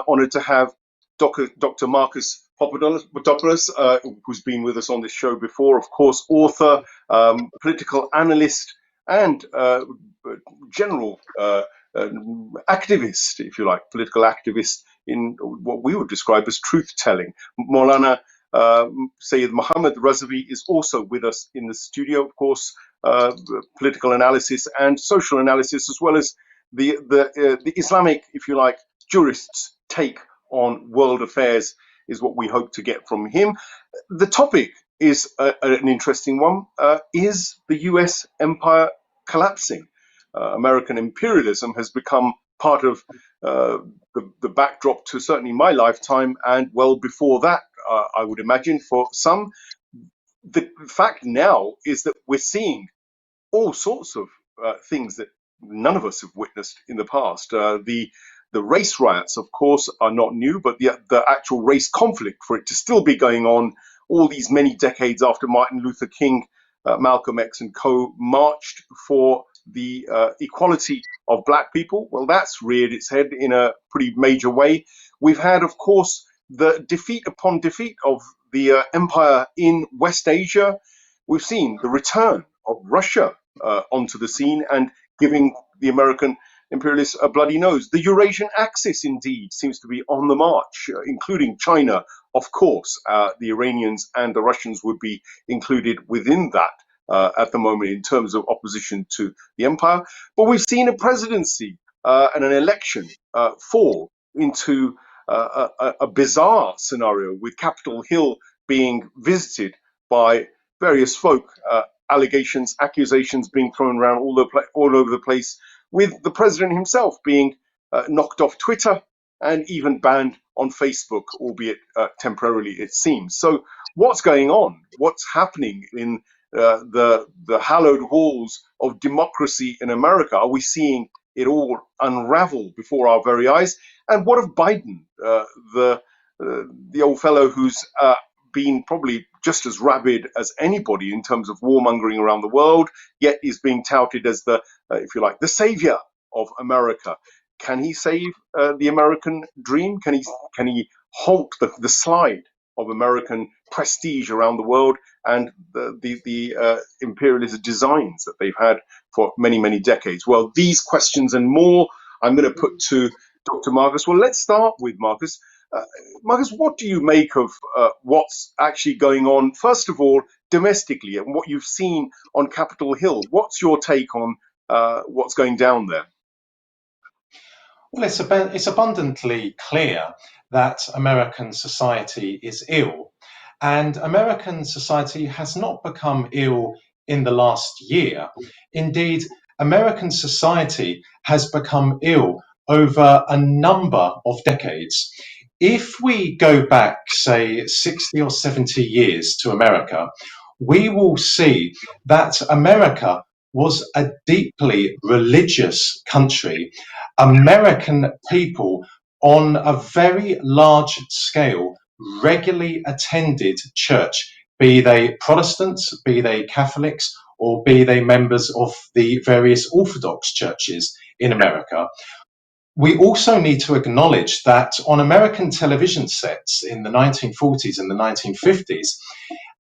honored to have Dr. Marcus Papadopoulos, who's been with us on this show before, of course, author, political analyst, and general activist, if you like, political activist in what we would describe as truth-telling. Maulana Sayyid Muhammad Razavi is also with us in the studio, of course, political analysis and social analysis, as well as the Islamic, if you like, jurist's take on world affairs is what we hope to get from him. The topic is an interesting one. Is the US empire collapsing? American imperialism has become part of the backdrop to certainly my lifetime, and well before that, I would imagine, for some. The fact now is that we're seeing all sorts of things that none of us have witnessed in the past. The race riots, of course, are not new, but the actual race conflict, for it to still be going on all these many decades after Martin Luther King, Malcolm X and co. marched for the equality of black people, well, that's reared its head in a pretty major way. We've had, of course, the defeat upon defeat of the empire in West Asia. We've seen the return of Russia onto the scene and giving the American imperialists a bloody nose. The Eurasian axis, indeed, seems to be on the march, including China. Of course, the Iranians and the Russians would be included within that at the moment in terms of opposition to the empire. But we've seen a presidency and an election fall into a bizarre scenario, with Capitol Hill being visited by various folk, allegations, accusations being thrown around all over the place, with the president himself being knocked off Twitter and even banned on Facebook, albeit temporarily, it seems. So what's going on? What's happening in the hallowed halls of democracy in America? Are we seeing it all unravel before our very eyes? And what of Biden, the old fellow who's been probably just as rabid as anybody in terms of warmongering around the world, yet is being touted as the, if you like, the savior of America? Can he save the American dream? Can he halt the slide of American prestige around the world and the imperialist designs that they've had for many, many decades? Well, these questions and more I'm going to put to Dr. Marcus. Well, let's start with Marcus. Marcus, what do you make of what's actually going on, first of all, domestically, and what you've seen on Capitol Hill? What's your take on what's going down there? Well, it's abundantly clear that American society is ill. And American society has not become ill in the last year. Indeed, American society has become ill over a number of decades. If we go back, say, 60 or 70 years to America, we will see that America was a deeply religious country. American people on a very large scale regularly attended church, be they Protestants, be they Catholics, or be they members of the various Orthodox churches in America. We also need to acknowledge that on American television sets in the 1940s and the 1950s,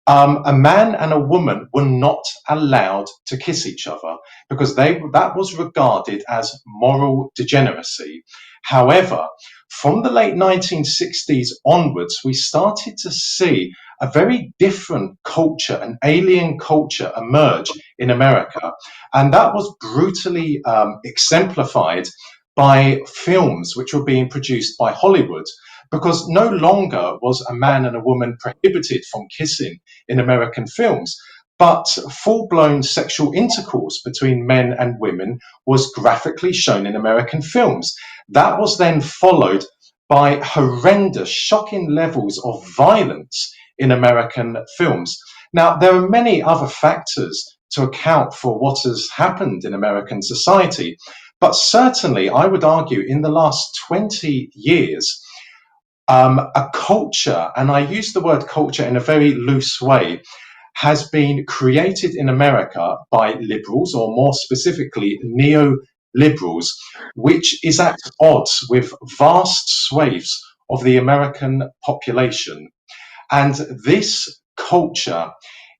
a man and a woman were not allowed to kiss each other because that was regarded as moral degeneracy. However, from the late 1960s onwards, we started to see a very different culture, an alien culture, emerge in America. And that was brutally exemplified by films which were being produced by Hollywood, because no longer was a man and a woman prohibited from kissing in American films, but full-blown sexual intercourse between men and women was graphically shown in American films. That was then followed by horrendous, shocking levels of violence in American films. Now, there are many other factors to account for what has happened in American society, but certainly I would argue in the last 20 years, a culture, and I use the word culture in a very loose way, has been created in America by liberals, or more specifically, neo neo-liberals, which is at odds with vast swathes of the American population. And this culture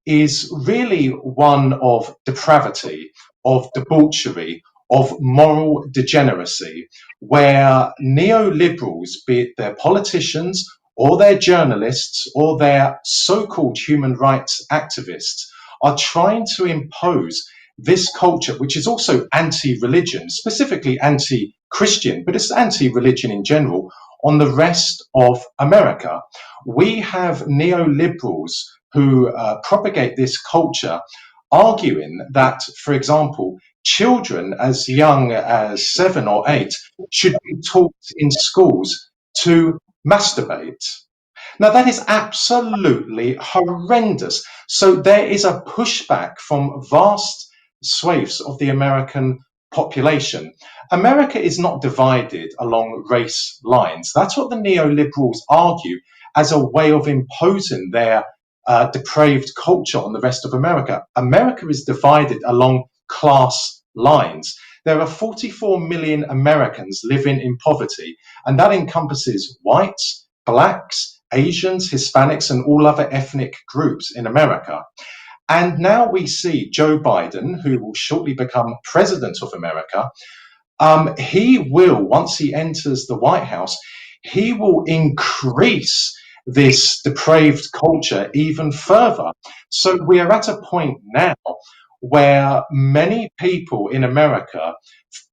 is really one of depravity, of debauchery, of moral degeneracy, where neoliberals, be it their politicians or their journalists or their so-called human rights activists, are trying to impose this culture, which is also anti-religion, specifically anti-Christian, but it's anti-religion in general, on the rest of America. We have neoliberals who propagate this culture, arguing that, for example, children as young as 7 or 8 should be taught in schools to masturbate. Now, that is absolutely horrendous. So there is a pushback from vast swathes of the American population. America is not divided along race lines. That's what the neoliberals argue as a way of imposing their depraved culture on the rest of America. America is divided along class lines. There are 44 million Americans living in poverty, and that encompasses whites, blacks, Asians, Hispanics, and all other ethnic groups in America. And now we see Joe Biden, who will shortly become president of America. He will, once he enters the White House, he will increase this depraved culture even further. So we are at a point now where many people in America,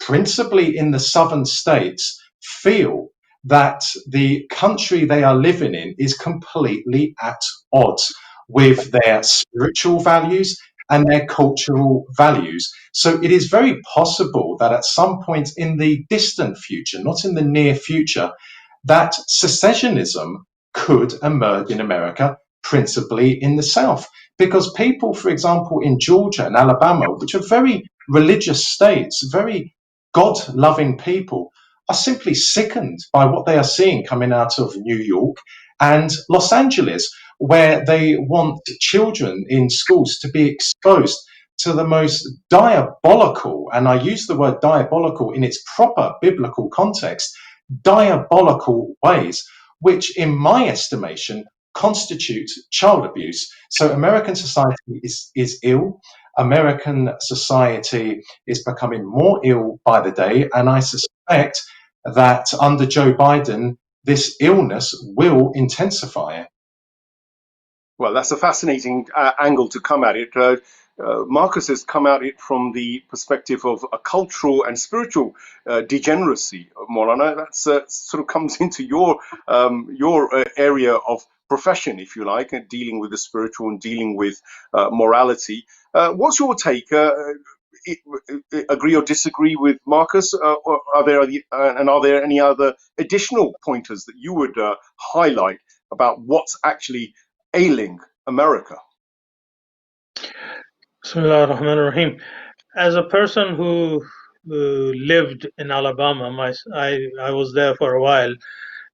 principally in the southern states, feel that the country they are living in is completely at odds with their spiritual values and their cultural values. So it is very possible that at some point in the distant future, not in the near future, that secessionism could emerge in America, principally in the South. Because people, for example, in Georgia and Alabama, which are very religious states, very God-loving people, are simply sickened by what they are seeing coming out of New York and Los Angeles, where they want children in schools to be exposed to the most diabolical, and I use the word diabolical in its proper biblical context, diabolical ways, which in my estimation constitute child abuse. So American society is ill. American society is becoming more ill by the day, and I suspect that under Joe Biden, this illness will intensify. Well, that's a fascinating angle to come at it. Marcus has come at it from the perspective of a cultural and spiritual degeneracy, Morana. That sort of comes into your area of profession, if you like, dealing with the spiritual and dealing with morality. What's your take? Agree or disagree with Marcus? Or are there any other additional pointers that you would highlight about what's actually ailing America? Bismillah ar-Rahman ar-Rahim. As a person who lived in Alabama, I was there for a while.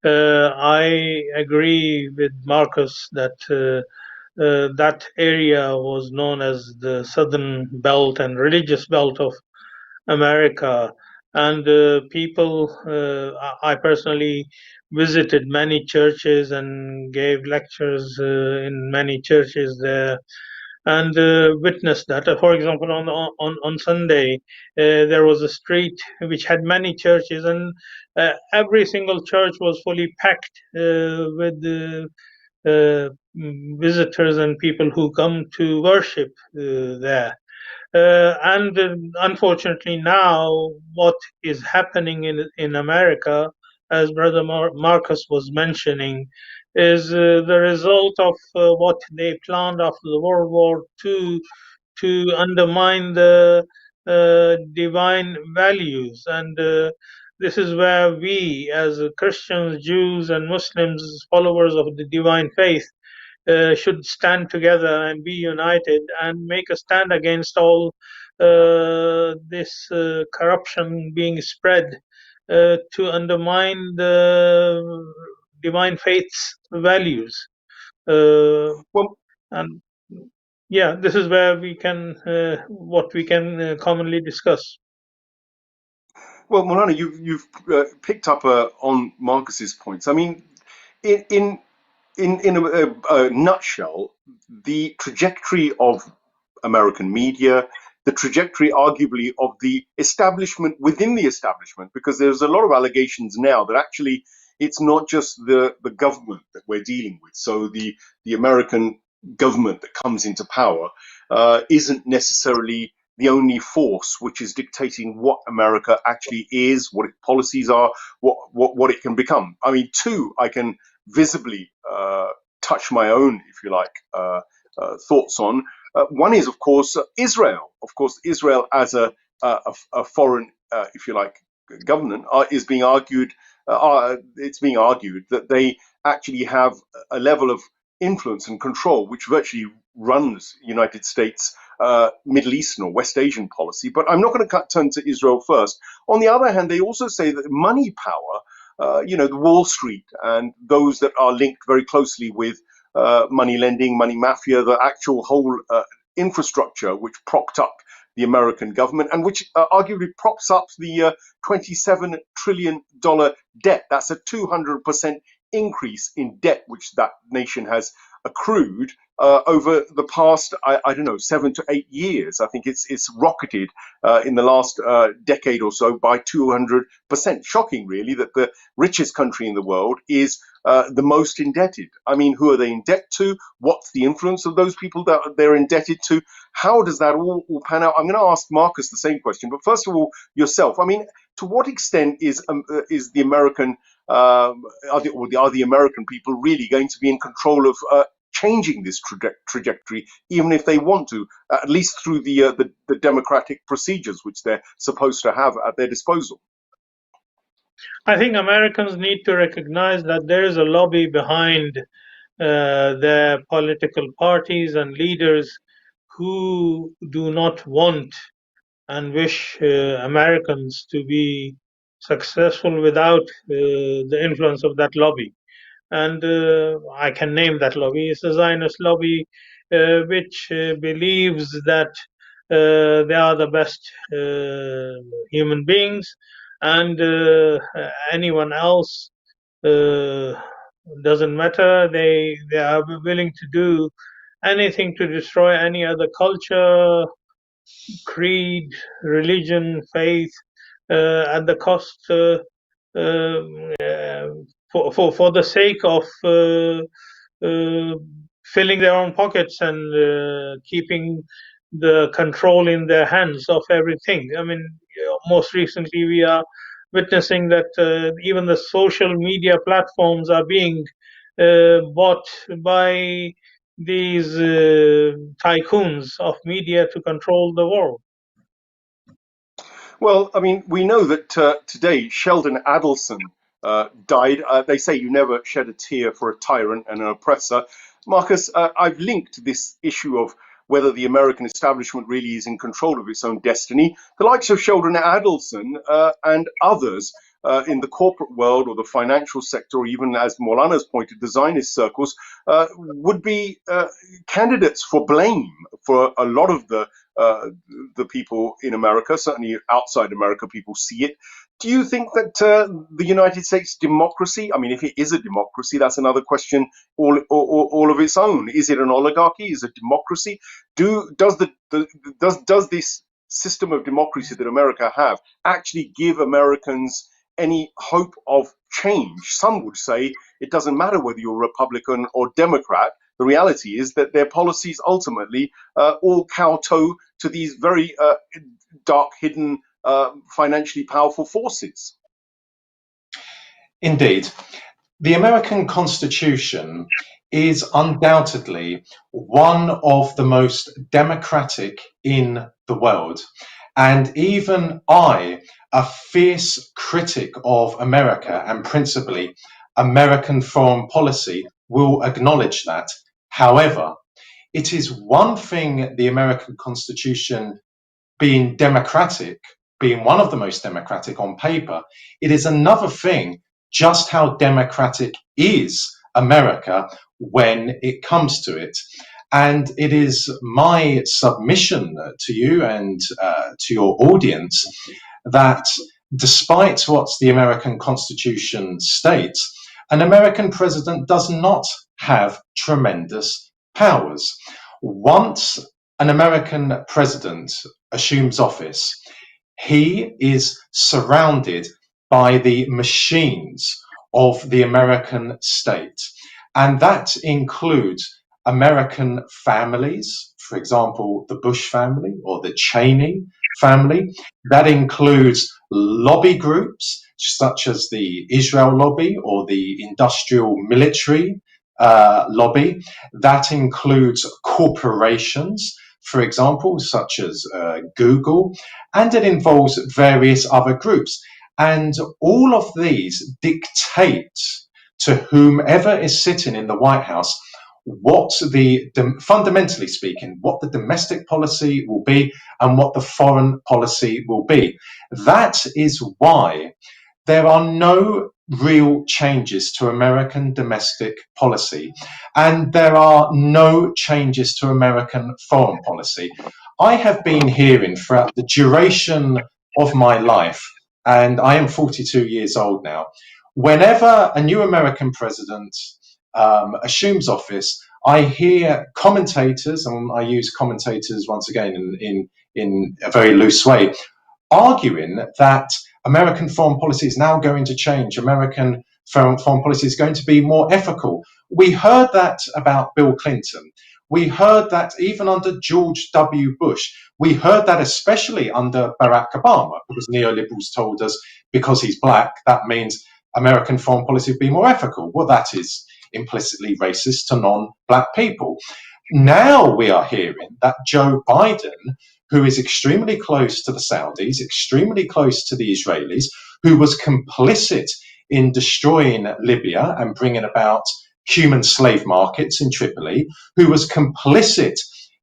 I agree with Marcus that that area was known as the Southern Belt and religious belt of America. And people, I personally visited many churches and gave lectures in many churches there, and witnessed that. For example, on Sunday, there was a street which had many churches, and every single church was fully packed with visitors and people who come to worship there. And unfortunately now what is happening in America, as Brother Marcus was mentioning, is the result of what they planned after the World War II to undermine the divine values. And this is where we, as Christians, Jews, and Muslims, followers of the divine faith, should stand together and be united and make a stand against all this corruption being spread to undermine the divine faith's values. Well, And yeah, this is where we can what we can commonly discuss. Well, Molana, you've picked up on Marcus's points. I mean, in a nutshell, the trajectory of American media, the trajectory, arguably, of the establishment within the establishment, because there's a lot of allegations now that actually it's not just the government that we're dealing with. So the American government that comes into power isn't necessarily the only force which is dictating what America actually is, what its policies are, what it can become. I mean, two, I can visibly touch my own, if you like, thoughts on. One is, of course, Israel. Of course, Israel as a foreign, if you like, government is being argued. It's being argued that they actually have a level of influence and control which virtually runs United States, Middle Eastern or West Asian policy. But I'm not going to turn to Israel first. On the other hand, they also say that money power, the Wall Street and those that are linked very closely with money lending, money mafia, the actual whole infrastructure which propped up the American government and which arguably props up the $27 trillion debt. That's a 200% increase in debt which that nation has accrued over the past, I don't know, 7 to 8 years. I think it's rocketed in the last decade or so by 200%. Shocking, really, that the richest country in the world is the most indebted. I mean, who are they in debt to? What's the influence of those people that they're indebted to? How does that all pan out? I'm going to ask Marcus the same question, but first of all, yourself. I mean, to what extent is the American are the American people really going to be in control of changing this trajectory, even if they want to, at least through the democratic procedures which they're supposed to have at their disposal? I think Americans need to recognize that there is a lobby behind their political parties and leaders who do not want and wish Americans to be successful without the influence of that lobby. And I can name that lobby. It's the Zionist lobby, which believes that they are the best human beings, and anyone else doesn't matter. They are willing to do anything to destroy any other culture, creed, religion, faith, at the cost for the sake of filling their own pockets and keeping the control in their hands of everything. I mean, most recently we are witnessing that even the social media platforms are being bought by these tycoons of media to control the world. Well, I mean, we know that today Sheldon Adelson died. They say you never shed a tear for a tyrant and an oppressor. Marcus, I've linked this issue of whether the American establishment really is in control of its own destiny. The likes of Sheldon Adelson and others in the corporate world or the financial sector, or even, as Molana's pointed, the Zionist circles, would be candidates for blame for a lot of the people in America. Certainly outside America, people see it. Do you think that the United States democracy, I mean, if it is a democracy, that's another question all of its own. Is it an oligarchy? Is it democracy? Does this system of democracy that America have actually give Americans any hope of change? Some would say it doesn't matter whether you're Republican or Democrat. The reality is that their policies ultimately all kowtow to these very dark, hidden, financially powerful forces. Indeed. The American Constitution is undoubtedly one of the most democratic in the world. And even I, a fierce critic of America and principally American foreign policy, will acknowledge that. However, it is one thing, the American Constitution being democratic, being one of the most democratic on paper. It is another thing just how democratic is America when it comes to it. And it is my submission to you and to your audience that despite what the American Constitution states, an American president does not have tremendous powers. Once an American president assumes office, he is surrounded by the machines of the American state. And that includes American families, for example, the Bush family or the Cheney family. That includes lobby groups such as the Israel lobby or the industrial military lobby. That includes corporations, for example, such as Google, and it involves various other groups. And all of these dictate to whomever is sitting in the White House what fundamentally speaking, what the domestic policy will be and what the foreign policy will be. That is why there are no real changes to American domestic policy, and there are no changes to American foreign policy. I have been hearing throughout the duration of my life, and I am 42 years old now, whenever a new American president assumes office, I hear commentators, and I use commentators once again in a very loose way, arguing that American foreign policy is now going to change. American foreign policy is going to be more ethical. We heard that about Bill Clinton. We heard that even under George W. Bush. We heard that especially under Barack Obama, because neoliberals told us because he's black, that means American foreign policy would be more ethical. Well, that is implicitly racist to non-black people. Now we are hearing that Joe Biden, who is extremely close to the Saudis, extremely close to the Israelis, who was complicit in destroying Libya and bringing about human slave markets in Tripoli, who was complicit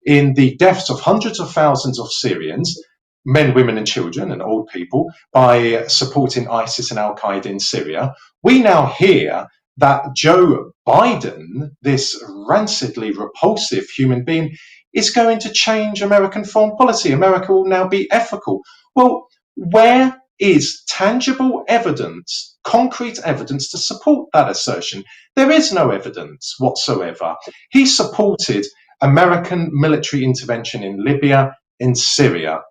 in the deaths of hundreds of thousands of Syrians, men, women, and children, and old people, by supporting ISIS and Al-qaeda in Syria. We now hear that Joe Biden, this rancidly repulsive human being, is going to change American foreign policy. America will now be ethical. Well, where is tangible evidence, concrete evidence to support that assertion? There is no evidence whatsoever. He supported American military intervention in Libya, in Syria.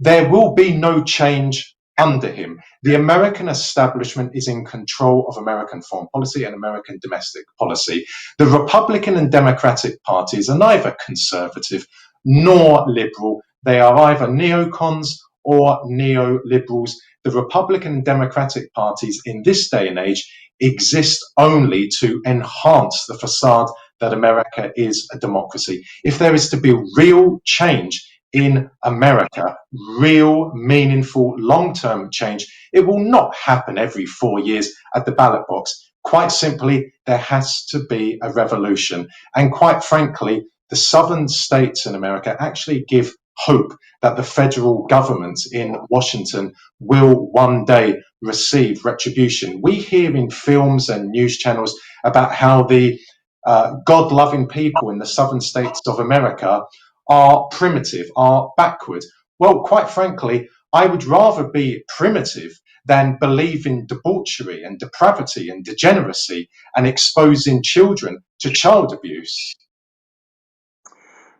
There will be no change under him. The American establishment is in control of American foreign policy and American domestic policy. The Republican and Democratic parties are neither conservative nor liberal. They are either neocons or neoliberals. The Republican and Democratic parties in this day and age exist only to enhance the facade that America is a democracy. If there is to be real change in America, real, meaningful, long-term change, it will not happen every 4 years at the ballot box. Quite simply, there has to be a revolution. And quite frankly, the southern states in America actually give hope that the federal government in Washington will one day receive retribution. We hear in films and news channels about how the God-loving people in the southern states of America are primitive, are backward. Well, quite frankly, I would rather be primitive than believe in debauchery and depravity and degeneracy and exposing children to child abuse.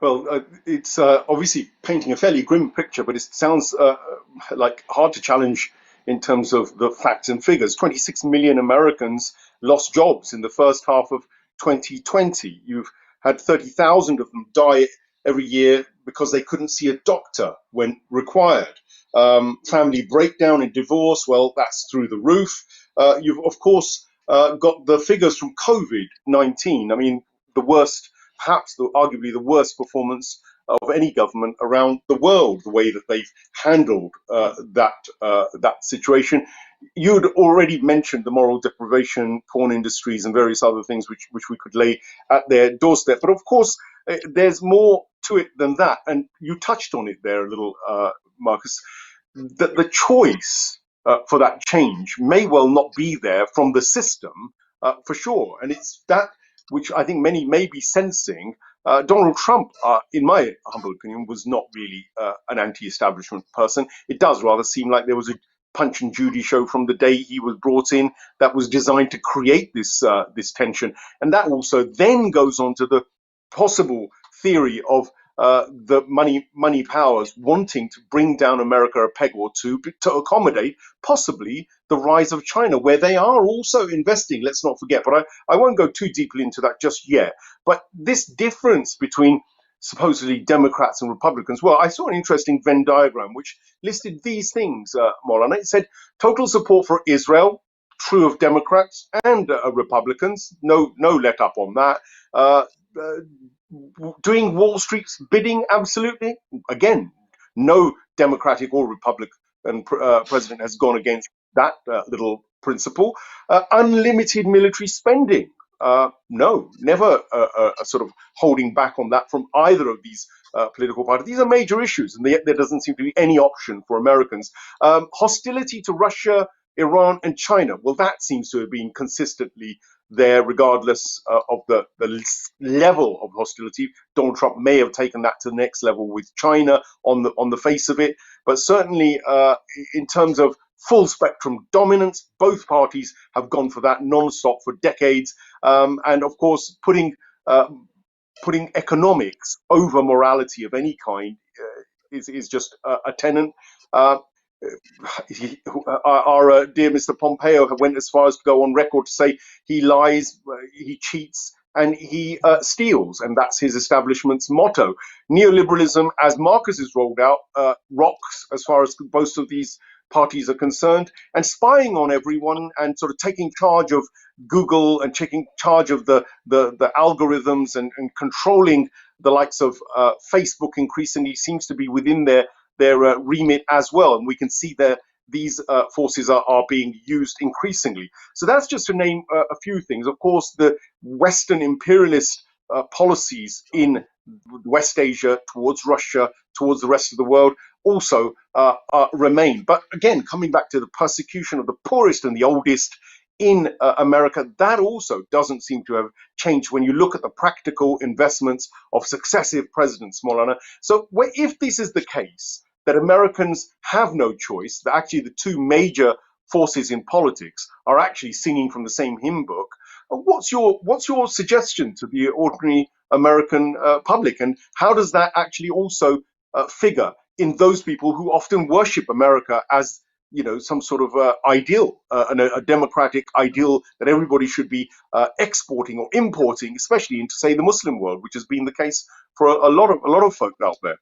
Well, it's obviously painting a fairly grim picture, but it sounds like hard to challenge in terms of the facts and figures. 26 million Americans lost jobs in the first half of 2020. You've had 30,000 of them die every year because they couldn't see a doctor when required. Family breakdown and divorce, well, that's through the roof. You've, of course, got the figures from COVID-19. I mean, the worst, perhaps arguably the worst performance of any government around the world, the way that they've handled that situation. You had already mentioned the moral deprivation, porn industries, and various other things which we could lay at their doorstep. But of course, there's more to it than that. And you touched on it there a little, Marcus, that the choice for that change may well not be there from the system, for sure. And it's that which I think many may be sensing. Donald Trump, in my humble opinion, was not really an anti-establishment person. It does rather seem like there was a Punch and Judy show from the day he was brought in that was designed to create this tension. And that also then goes on to the possible theory of the money powers wanting to bring down America a peg or two to accommodate possibly the rise of China, where they are also investing, let's not forget. But I won't go too deeply into that just yet. But this difference between supposedly Democrats and Republicans, well, I saw an interesting Venn diagram which listed these things, Molana. It said total support for Israel, true of Democrats and Republicans, no let up on that. Doing Wall Street's bidding, absolutely. Again, no Democratic or Republican president has gone against that little principle. Unlimited military spending. No, never a sort of holding back on that from either of these political parties. These are major issues, and yet there doesn't seem to be any option for Americans. Hostility to Russia, Iran, and China. Well, that seems to have been consistently there, regardless of the level of hostility. Donald Trump may have taken that to the next level with China on the face of it, but certainly in terms of full spectrum dominance, both parties have gone for that non-stop for decades, and of course putting economics over morality of any kind is just a tenet. Our dear Mr. Pompeo went as far as to go on record to say he lies, he cheats, and he steals, and that's his establishment's motto. Neoliberalism, as Marcus has rolled out, rocks as far as most of these parties are concerned, and spying on everyone and sort of taking charge of Google and taking charge of the algorithms and controlling the likes of Facebook increasingly seems to be within their remit as well, and we can see that these forces are being used increasingly. So that's just to name a few things. Of course, the Western imperialist policies in West Asia towards Russia, towards the rest of the world, also remain. But again, coming back to the persecution of the poorest and the oldest in America, that also doesn't seem to have changed when you look at the practical investments of successive presidents, Molana. So if this is the case, that Americans have no choice, that actually the two major forces in politics are actually singing from the same hymn book, what's your suggestion to the ordinary American public, and how does that actually also figure in those people who often worship America as, you know, some sort of ideal, a democratic ideal that everybody should be exporting or importing, especially into, say, the Muslim world, which has been the case for a lot of folk out there?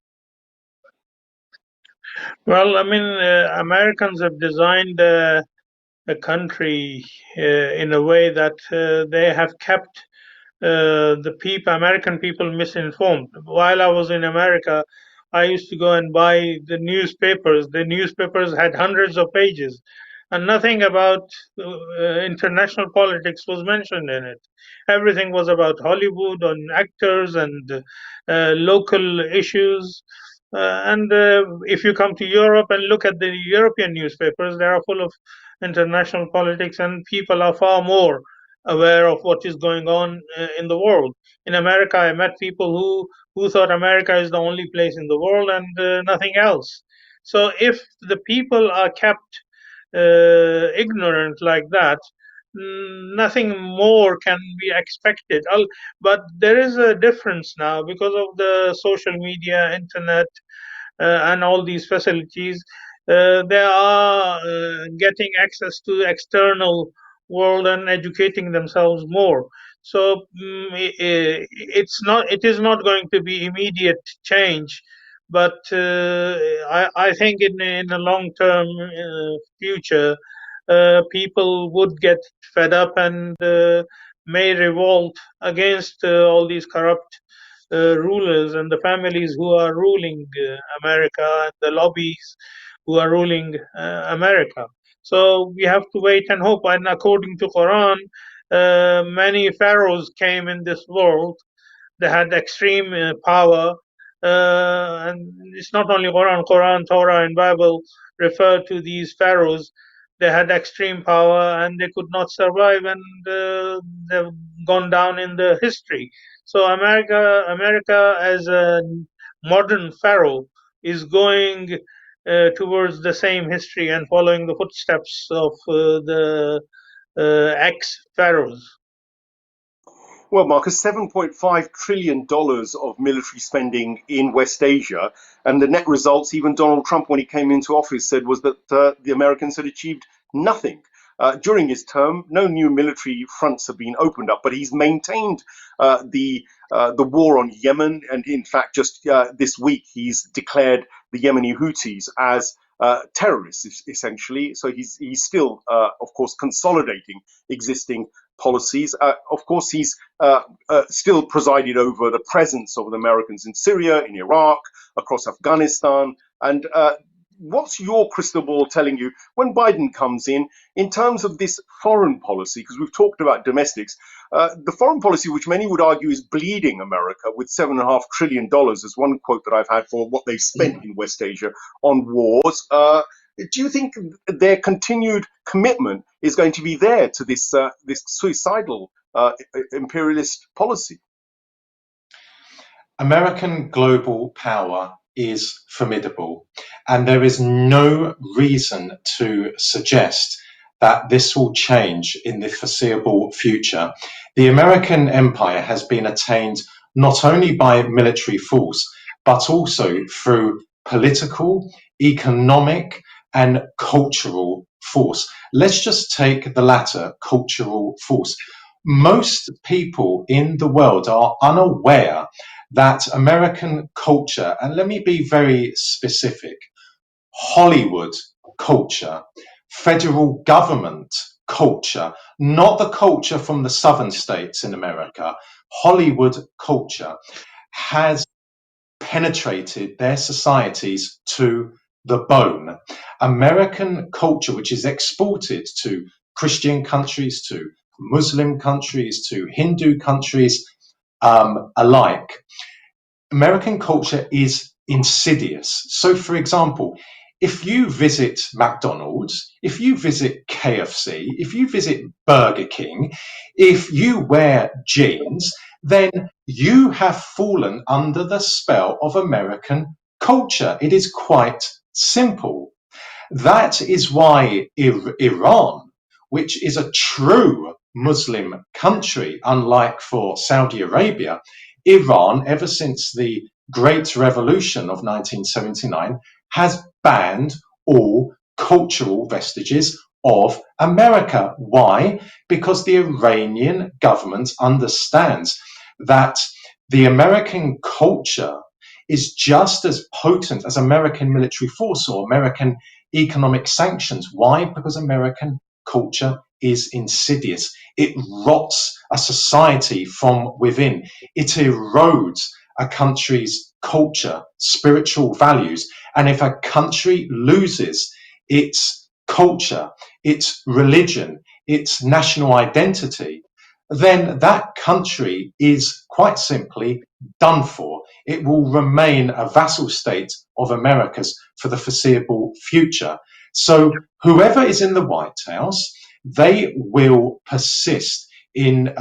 Well, I mean, Americans have designed a country in a way that they have kept the American people misinformed. While I was in America, I used to go and buy the newspapers. The newspapers had hundreds of pages, and nothing about international politics was mentioned in it. Everything was about Hollywood and actors and local issues. And if you come to Europe and look at the European newspapers, they are full of international politics, and people are far more aware of what is going on in the world. In America, I met people who thought America is the only place in the world and nothing else. So if the people are kept ignorant like that, nothing more can be expected. But there is a difference now because of the social media, internet, and all these facilities. They are getting access to the external world and educating themselves more. So it is not going to be immediate change, but I think in a long term future, people would get fed up and may revolt against all these corrupt rulers and the families who are ruling America, and the lobbies who are ruling America. So we have to wait and hope. And according to Quran, many pharaohs came in this world. They had extreme power, and it's not only Quran, Torah, and Bible refer to these pharaohs. They had extreme power and they could not survive, and they've gone down in the history. So America as a modern pharaoh is going towards the same history and following the footsteps of the ex-pharaohs? Well, Marcus, $7.5 trillion of military spending in West Asia. And the net results, even Donald Trump, when he came into office, said was that the Americans had achieved nothing. During his term, no new military fronts have been opened up, but he's maintained the war on Yemen. And in fact, just this week, he's declared the Yemeni Houthis as terrorists, essentially. So he's still, of course, consolidating existing policies. Of course, he's still presided over the presence of the Americans in Syria, in Iraq, across Afghanistan. And what's your crystal ball telling you when Biden comes in terms of this foreign policy? Because we've talked about domestics. The foreign policy, which many would argue is bleeding America with $7.5 trillion, is one quote that I've had for what they've spent in West Asia on wars. Do you think their continued commitment is going to be there to this suicidal imperialist policy? American global power is formidable, and there is no reason to suggest that this will change in the foreseeable future. The American empire has been attained not only by military force, but also through political, economic, and cultural force. Let's just take the latter, cultural force. Most people in the world are unaware that American culture, and let me be very specific, Hollywood culture, federal government culture, not the culture from the southern states in America, Hollywood culture has penetrated their societies to the bone. American culture, which is exported to Christian countries, to Muslim countries, to Hindu countries alike, American culture is insidious. So, for example, if you visit McDonald's, if you visit KFC, if you visit Burger King, if you wear jeans, then you have fallen under the spell of American culture. It is quite simple. That is why Iran, which is a true Muslim country, unlike for Saudi Arabia, Iran, ever since the Great Revolution of 1979, has banned all cultural vestiges of America. Why? Because the Iranian government understands that the American culture is just as potent as American military force or American economic sanctions. Why? Because American culture is insidious. It rots a society from within. It erodes a country's culture, spiritual values. And if a country loses its culture, its religion, its national identity, then that country is quite simply done for. It will remain a vassal state of America's for the foreseeable future. So whoever is in the White House, they will persist in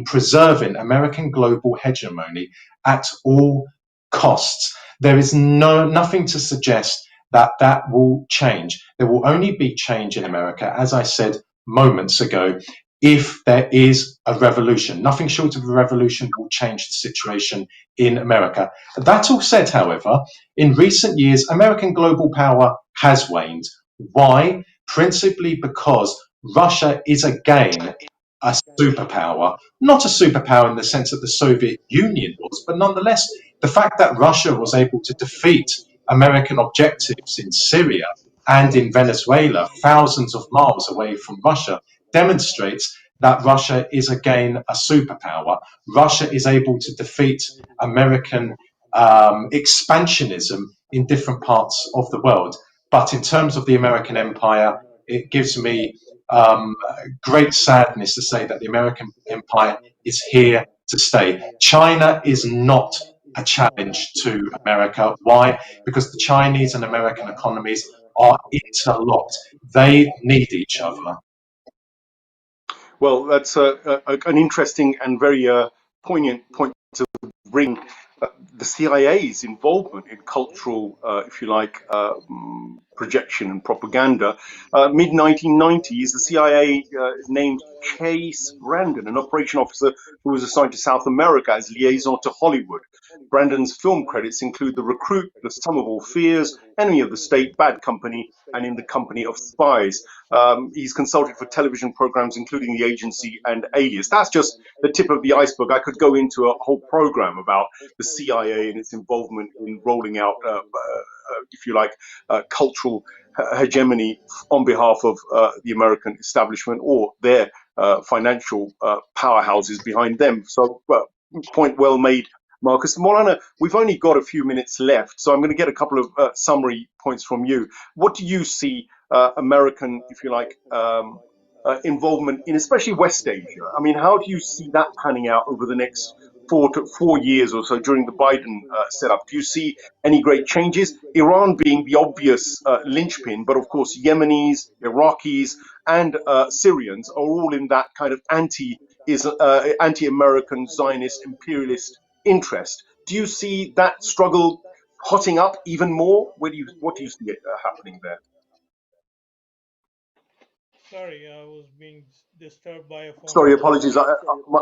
preserving American global hegemony at all costs. There is nothing to suggest that that will change. There will only be change in America, as I said moments ago, if there is a revolution. Nothing short of a revolution will change the situation in America. That all said, however, in recent years, American global power has waned. Why? Principally because Russia is again a superpower. Not a superpower in the sense that the Soviet Union was, but nonetheless, the fact that Russia was able to defeat American objectives in Syria and in Venezuela, thousands of miles away from Russia, demonstrates that Russia is again a superpower. Russia is able to defeat American expansionism in different parts of the world. But in terms of the American empire, it gives me great sadness to say that the American empire is here to stay. China is not a challenge to America. Why? Because the Chinese and American economies are interlocked. They need each other. Well, that's an interesting and very poignant point to bring the CIA's involvement in cultural, if you like, projection and propaganda. Mid 1990s, the CIA named Chase Brandon, an operation officer who was assigned to South America as liaison to Hollywood. Brandon's film credits include The Recruit, The Sum of All Fears, Enemy of the State, Bad Company, and In the Company of Spies. He's consulted for television programs, including The Agency and Alias. That's just the tip of the iceberg. I could go into a whole program about the CIA and its involvement in rolling out, if you like, cultural hegemony on behalf of the American establishment or their financial powerhouses behind them. So, point well made, Marcus. Maulana, we've only got a few minutes left, so I'm going to get a couple of summary points from you. What do you see American, if you like, involvement in, especially West Asia? I mean, how do you see that panning out over the next 4 years or so during the Biden setup? Do you see any great changes? Iran being the obvious linchpin, but of course, Yemenis, Iraqis, and Syrians are all in that kind of anti-American Zionist imperialist interest. Do you see that struggle hotting up even more? What do you see happening there? Sorry, I was being disturbed by a phone Sorry, call. apologies.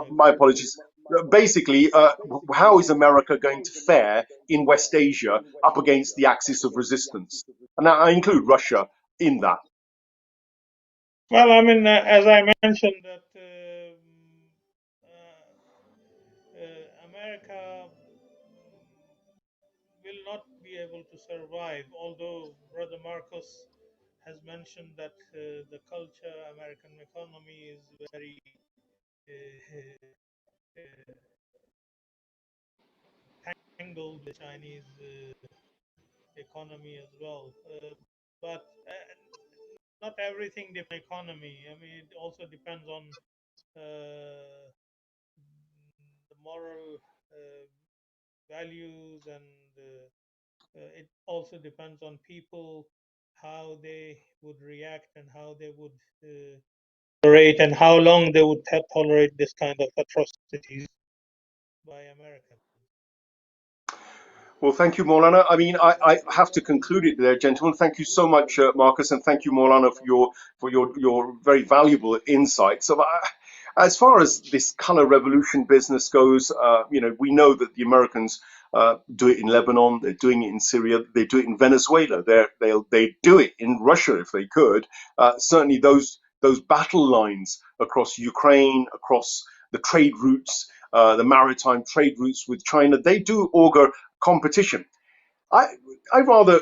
My apologies. Basically, how is America going to fare in West Asia up against the axis of resistance? And I include Russia in that. Well, I mean, as I mentioned, that America will not be able to survive, although Brother Marcus has mentioned that the culture, American economy is very tangled with Chinese economy as well. But not everything depends on economy. I mean, it also depends on the moral values, and it also depends on people, how they would react and how they would tolerate, and how long they would tolerate this kind of atrocities by Americans. Well, thank you, Maulana. I mean, I have to conclude it there, gentlemen. Thank you so much, Marcus, and thank you, Maulana, for your very valuable insights. So, as far as this color revolution business goes, we know that the Americans do it in Lebanon, they're doing it in Syria, they do it in Venezuela, they do it in Russia if they could. Certainly, those battle lines across Ukraine, across the trade routes, the maritime trade routes with China, they do augur competition. I rather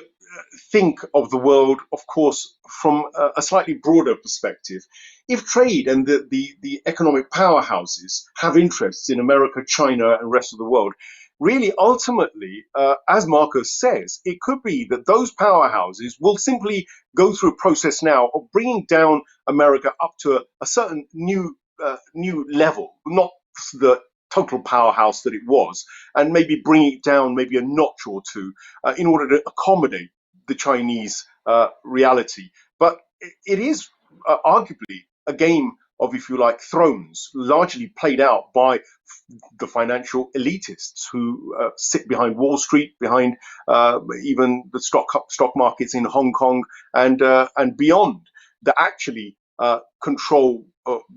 think of the world, of course, from a slightly broader perspective. If trade and the economic powerhouses have interests in America, China, and the rest of the world, really, ultimately, as Marcus says, it could be that those powerhouses will simply go through a process now of bringing down America up to a certain new level, not the total powerhouse that it was, and maybe bring it down maybe a notch or two in order to accommodate the Chinese reality. But it is arguably a game of, if you like, thrones, largely played out by the financial elitists who sit behind Wall Street, behind even the stock markets in Hong Kong and beyond, that actually control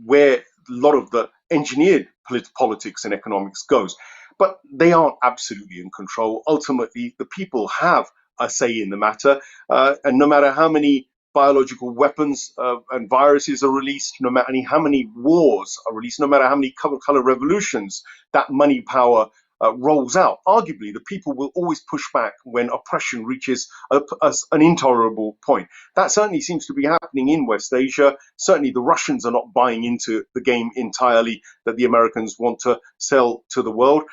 where a lot of the engineered politics and economics goes. But they aren't absolutely in control. Ultimately, the people have a say in the matter, and no matter how many biological weapons and viruses are released, no matter how many wars are released, no matter how many color revolutions that money power rolls out, arguably the people will always push back when oppression reaches an intolerable point. That certainly seems to be happening in West Asia. Certainly the Russians are not buying into the game entirely that the Americans want to sell to the world.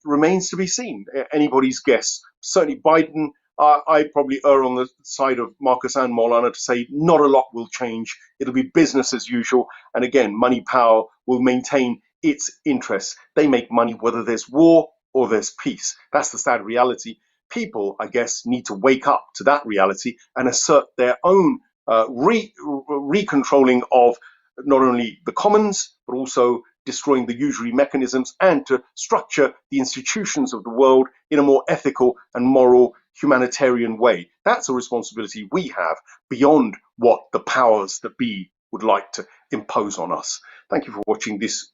Remains to be seen. Anybody's guess. Certainly Biden, I probably err on the side of Marcus and Maulana to say not a lot will change. It'll be business as usual. And again, money power will maintain its interests. They make money whether there's war or there's peace. That's the sad reality. People, I guess, need to wake up to that reality and assert their own recontrolling of not only the commons, but also destroying the usury mechanisms, and to structure the institutions of the world in a more ethical and moral humanitarian way. That's a responsibility we have beyond what the powers that be would like to impose on us. Thank you for watching this